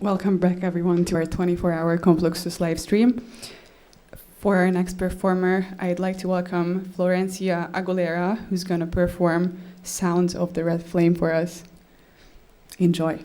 Welcome back, everyone, to our 24-hour Konfluxus live stream. For our next performer, I'd like to welcome Florencia Aguilera, who's going to perform Sounds of the Red Flame for us. Enjoy.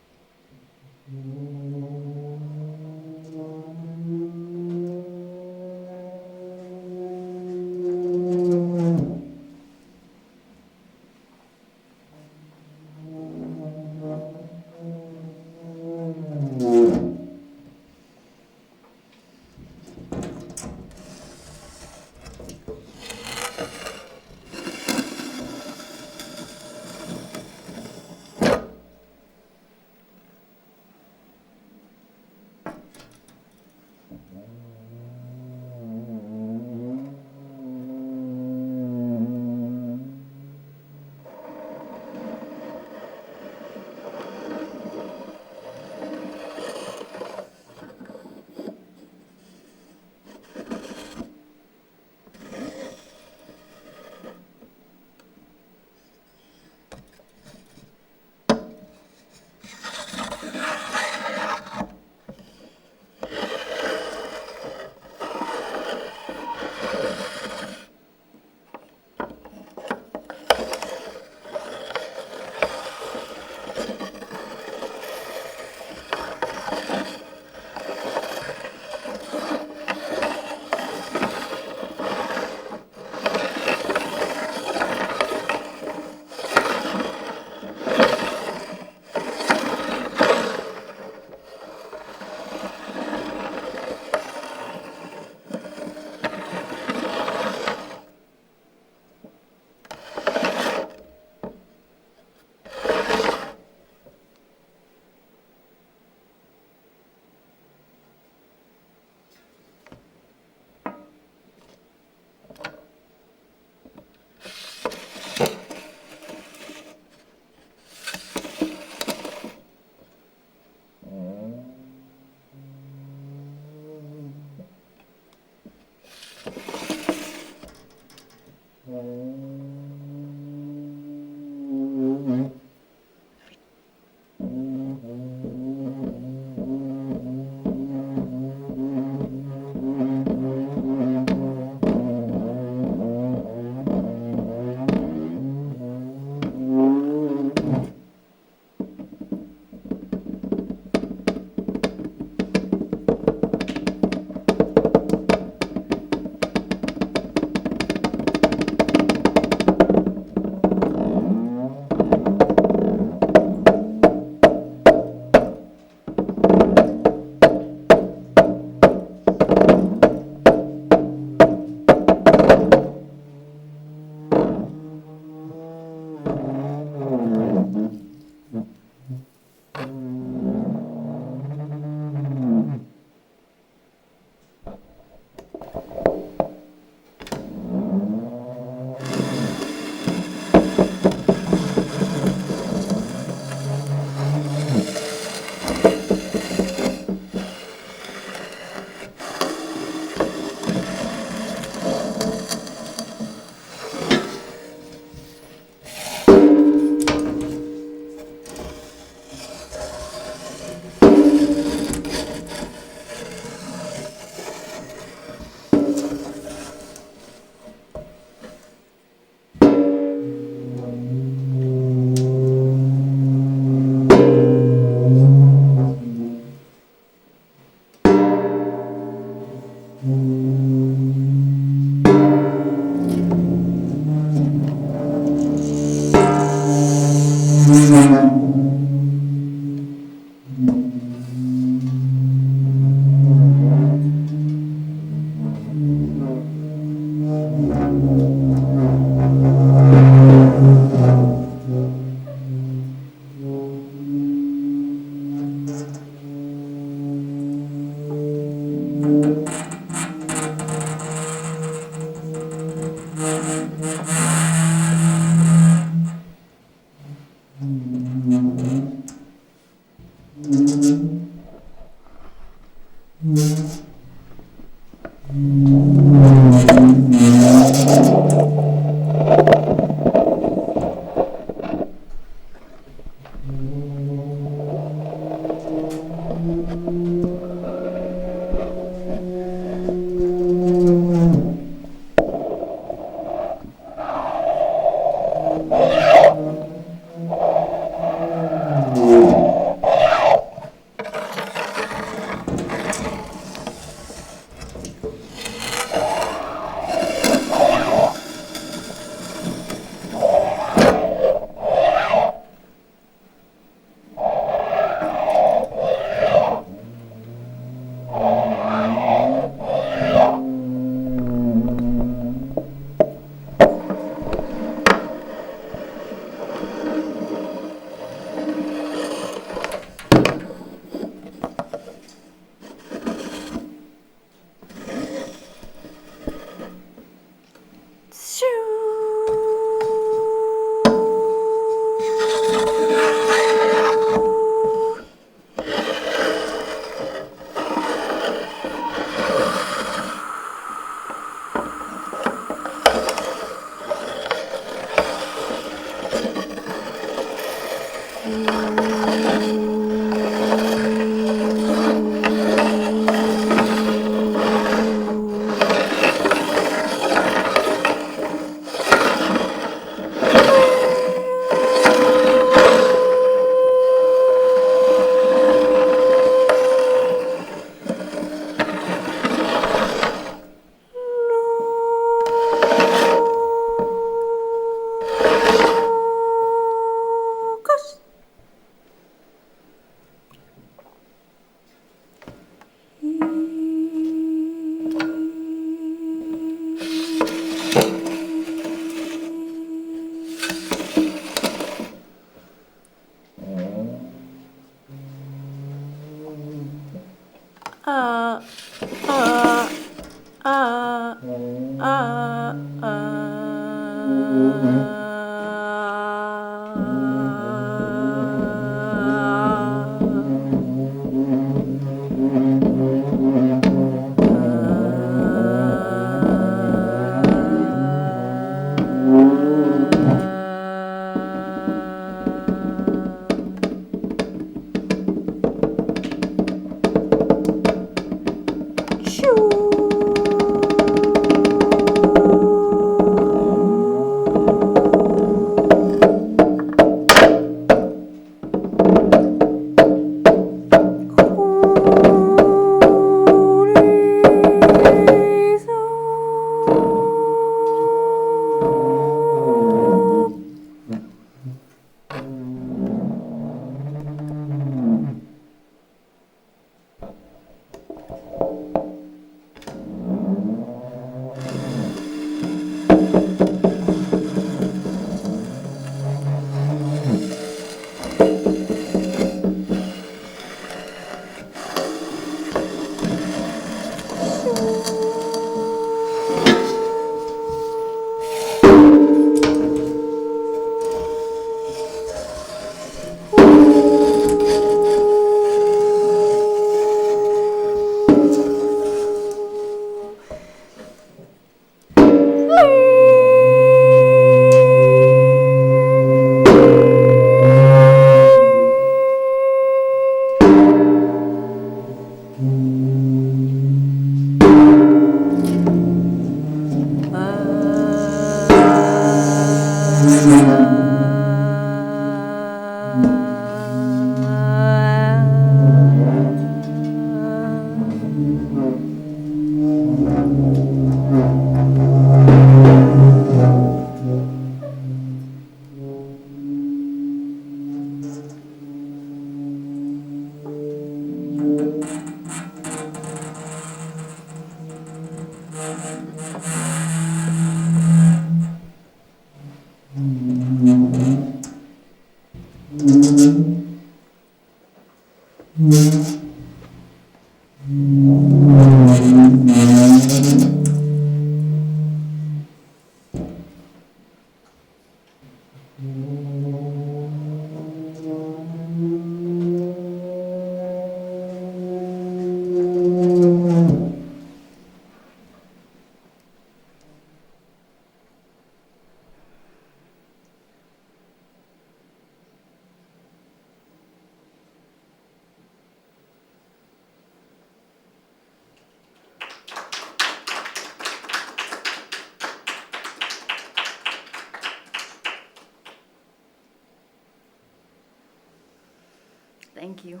Thank you.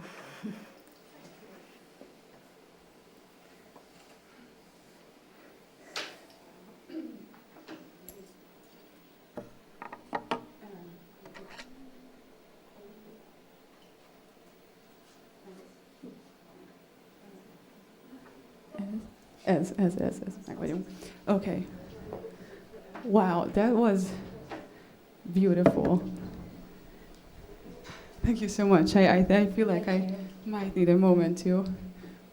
Ez. Meg vagyunk. Okay. Wow, that was beautiful. Thank you so much. I feel like I might need a moment to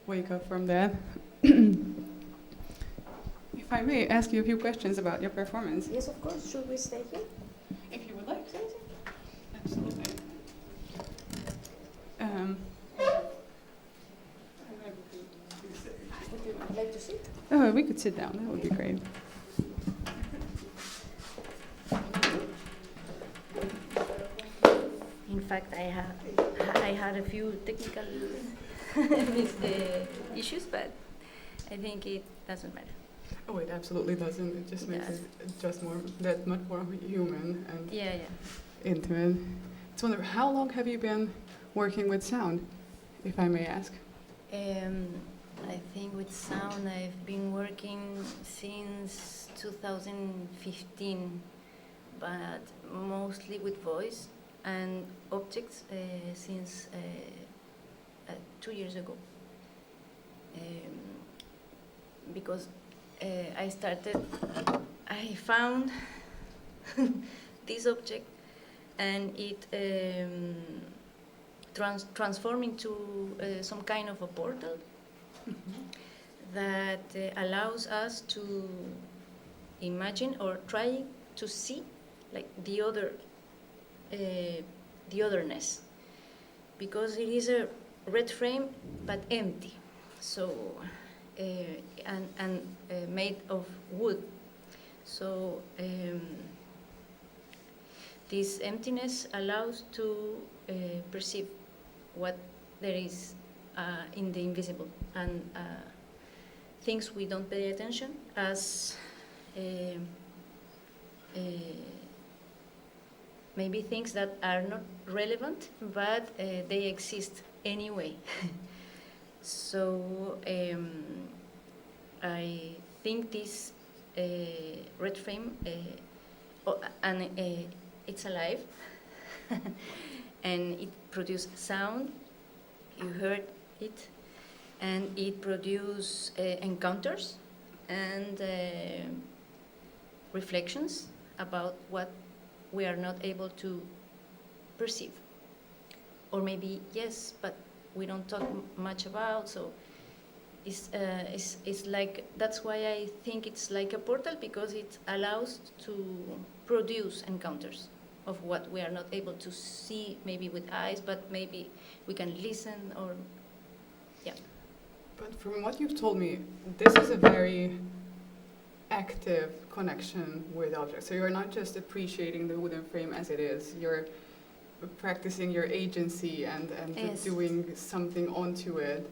wake up from that. If I may ask you a few questions about your performance. Yes, of course. Should we stay here? If you would like to. Absolutely. Would you like to sit? Oh, we could sit down. That would be great. In fact, I had a few technical issues, but I think it doesn't matter. Oh, it absolutely doesn't. It just makes it just that much more human and intimate. It's wonderful. How long have you been working with sound, if I may ask? I think with sound I've been working since 2015, but mostly with voice and objects since 2 years ago. Because I found this object and it transformed into some kind of a portal that allows us to imagine or try to see like the otherness, because it is a red frame but empty, so and made of wood. So this emptiness allows to perceive what there is in the invisible, and things we don't pay attention as maybe things that are not relevant, but they exist anyway. So I think this red frame, and it's alive, and it produces sound. You heard it, and it produces encounters and reflections about what we are not able to perceive, or maybe yes, but we don't talk much about. So it's like, that's why I think it's like a portal, because it allows to produce encounters of what we are not able to see maybe with eyes, but maybe we can listen, or But from what you've told me, this is a very active connection with objects. So you're not just appreciating the wooden frame as it is, you're practicing your agency and Yes. doing something onto it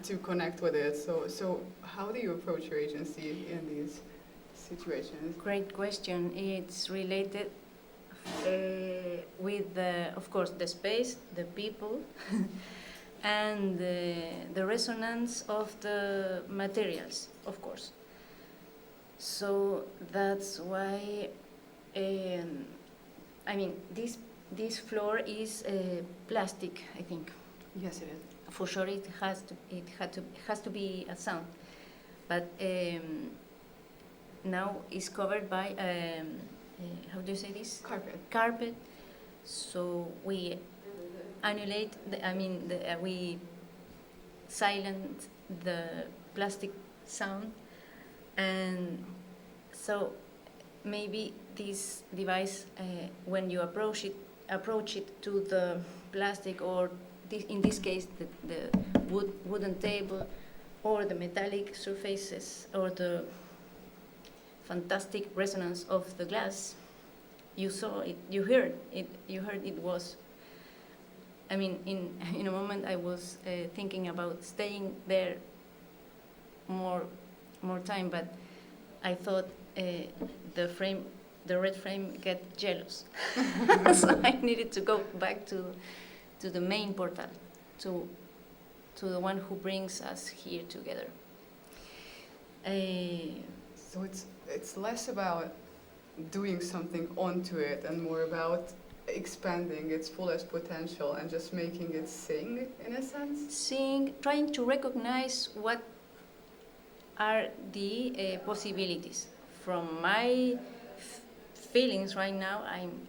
to connect with it. So how do you approach your agency in these situations? Great question. It's related with, of course, the space, the people, and the resonance of the materials, of course. So that's why, I mean, this floor is plastic, I think. Yes, it is. For sure, it has to be a sound, but now it's covered by how do you say this? Carpet. So we annulate. We silent the plastic sound, and so maybe this device, when you approach it to the plastic, or in this case the wooden table, or the metallic surfaces, or the fantastic resonance of the glass, you saw it, you heard it was, I mean, in a moment I was thinking about staying there more time, but I thought the red frame get jealous. So I needed to go back to the main portal. to the one who brings us here together. So it's less about doing something onto it and more about expanding its fullest potential and just making it sing in a sense. Trying to recognize what are the possibilities. From my feelings right now, I'm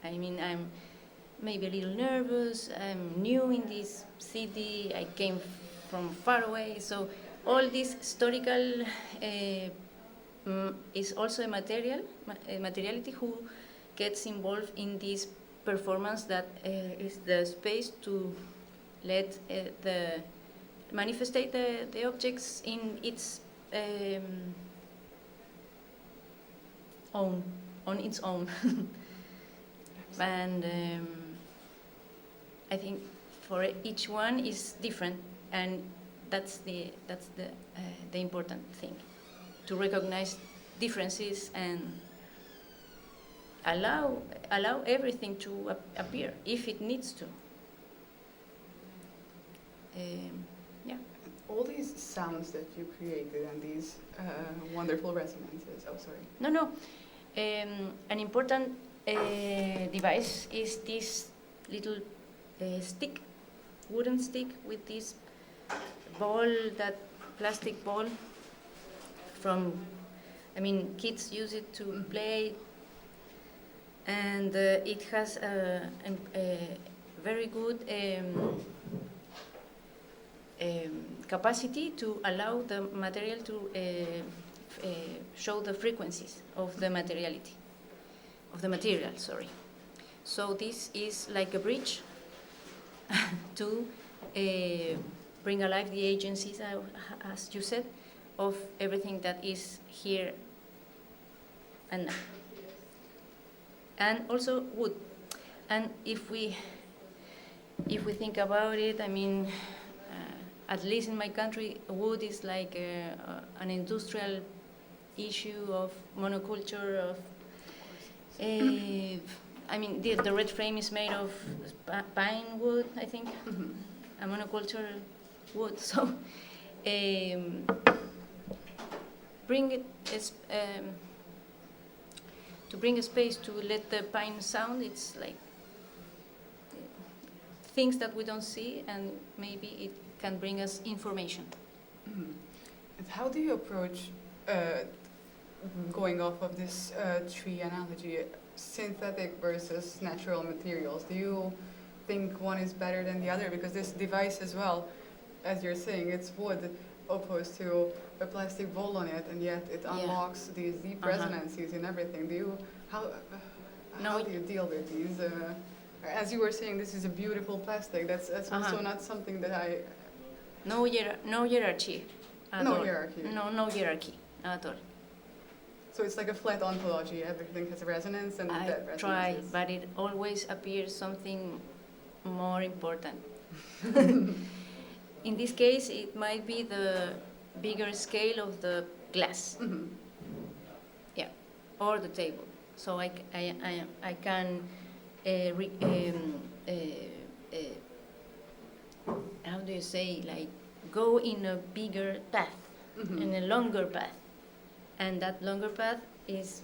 maybe a little nervous. I'm new in this city. I came from far away, so all this historical is also a materiality who gets involved in this performance that is the space to let the manifestate the objects in its on its own. And I think for each one is different, and that's the important thing, to recognize differences and allow everything to appear if it needs to. Yeah. All these sounds that you created and these wonderful resonances. Oh, sorry. No. An important device is this little stick, wooden stick with this ball, that plastic ball. Kids use it to play, and it has a very good capacity to allow the material to show the frequencies of the material. Sorry. So this is like a bridge to bring alive the agencies, as you said, of everything that is here and now. And also wood. And if we think about it, at least in my country, wood is like an industrial issue of monoculture. Of the red frame is made of pine wood, I think, a monoculture wood. So to bring a space to let the pine sound, it's like things that we don't see, and maybe it can bring us information. And how do you approach, going off of this tree analogy, synthetic versus natural materials? Do you think one is better than the other? Because this device as well, as you're saying, it's wood opposed to a plastic bowl on it, and yet it unlocks these deep resonances in everything. How do you deal with these? As you were saying, this is a beautiful plastic. That's also not something that I... No hierarchy at all. Hierarchy. No hierarchy at all. So it's like a flat ontology. Everything has a resonance, and that resonance try, but it always appears something more important. In this case, it might be the bigger scale of the glass, or the table. So I can how do you say, like, go in a bigger path, in a longer path, and that longer path is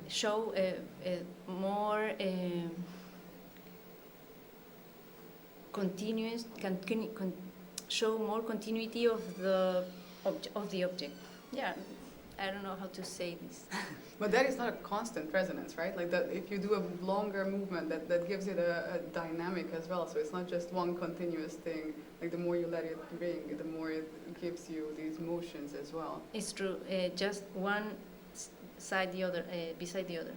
show more continuous, show more continuity of the object. Yeah, I don't know how to say this. But that is not a constant resonance, right? Like that, if you do a longer movement, that gives it a dynamic as well. So it's not just one continuous thing. Like the more you let it ring, the more it gives you these motions as well. It's true. Just one side the other, beside the other.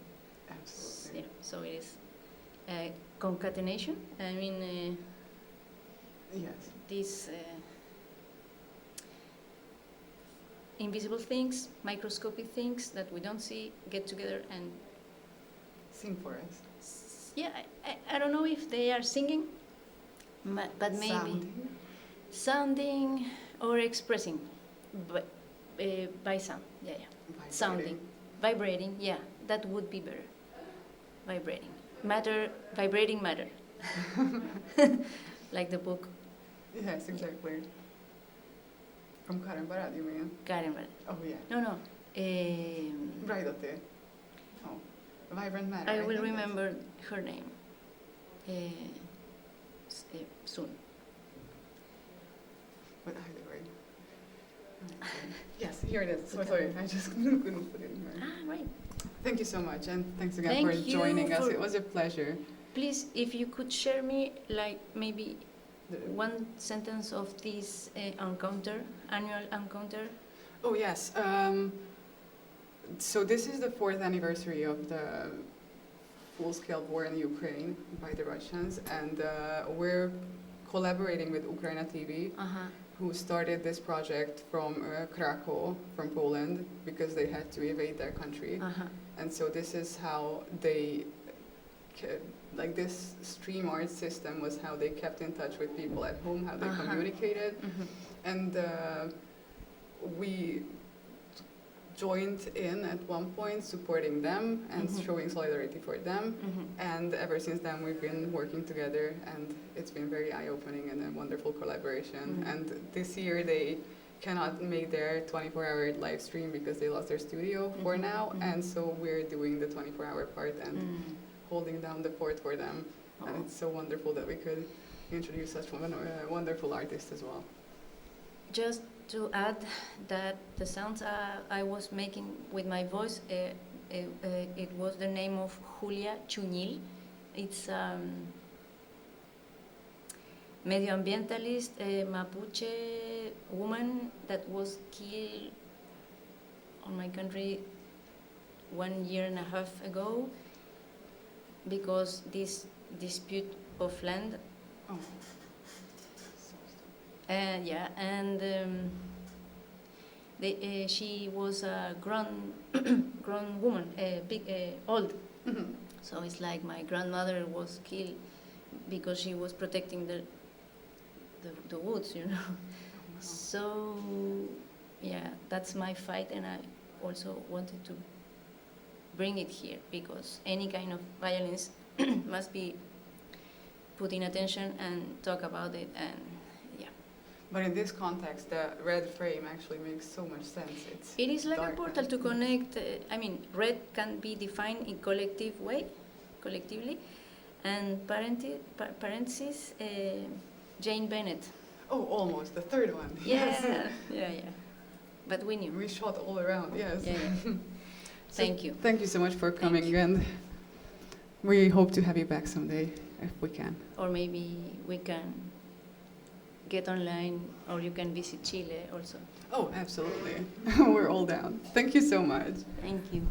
Absolutely. Yeah. So it is concatenation. Yes. These invisible things, microscopic things that we don't see, get together and sing for us. Yeah, I don't know if they are singing, but maybe sounding or expressing by sound. Yeah. Vibrating. Sounding, vibrating. Yeah, that would be better. Vibrating. matter, vibrating matter, like the book. Yes, exactly. From Karen Barad, you mean? Karen Barad. Oh, yeah. No. Right up there. Oh, Vibrant Matter. I will remember her name soon. But either way. Yes, here it is. So sorry, I just couldn't put it in here. Right. Thank you so much, and thanks again for joining us. It was a pleasure. Please, if you could share me, like, maybe one sentence of this annual encounter. Oh, yes. So this is the 4th anniversary of the full-scale war in Ukraine by the Russians, and we're collaborating with Ukraina TV, who started this project from Krakow, from Poland, because they had to evade their country. And so this is how they, like this stream art system was how they kept in touch with people at home, how they communicated. And we joined in at one point, supporting them and showing solidarity for them. And ever since then, we've been working together, and it's been very eye-opening and a wonderful collaboration. And this year, they cannot make their 24-hour live stream because they lost their studio for now, and so we're doing the 24-hour part and holding down the fort for them. And it's so wonderful that we could introduce such a wonderful artist as well. Just to add that the sounds I was making with my voice, it was the name of Julia Chuñil. It's medioambientalist, Mapuche woman that was killed on my country 1.5 years ago because this dispute of land. Oh. She was a grown woman, old. So it's like my grandmother was killed because she was protecting the woods, you know. So, yeah, that's my fight, and I also wanted to bring it here because any kind of violence must be put in attention and talk about it, and yeah. But in this context, the red frame actually makes so much sense. It is like a portal to connect. Red can be defined in collectively, and parentheses, Jane Bennett. Oh, almost the third one. Yeah. But we knew. We shot all around. Yes. Yeah. Thank you. Thank you so much for coming, and we hope to have you back someday if we can. Or maybe we can get online, or you can visit Chile also. Oh, absolutely. We're all down. Thank you so much. Thank you.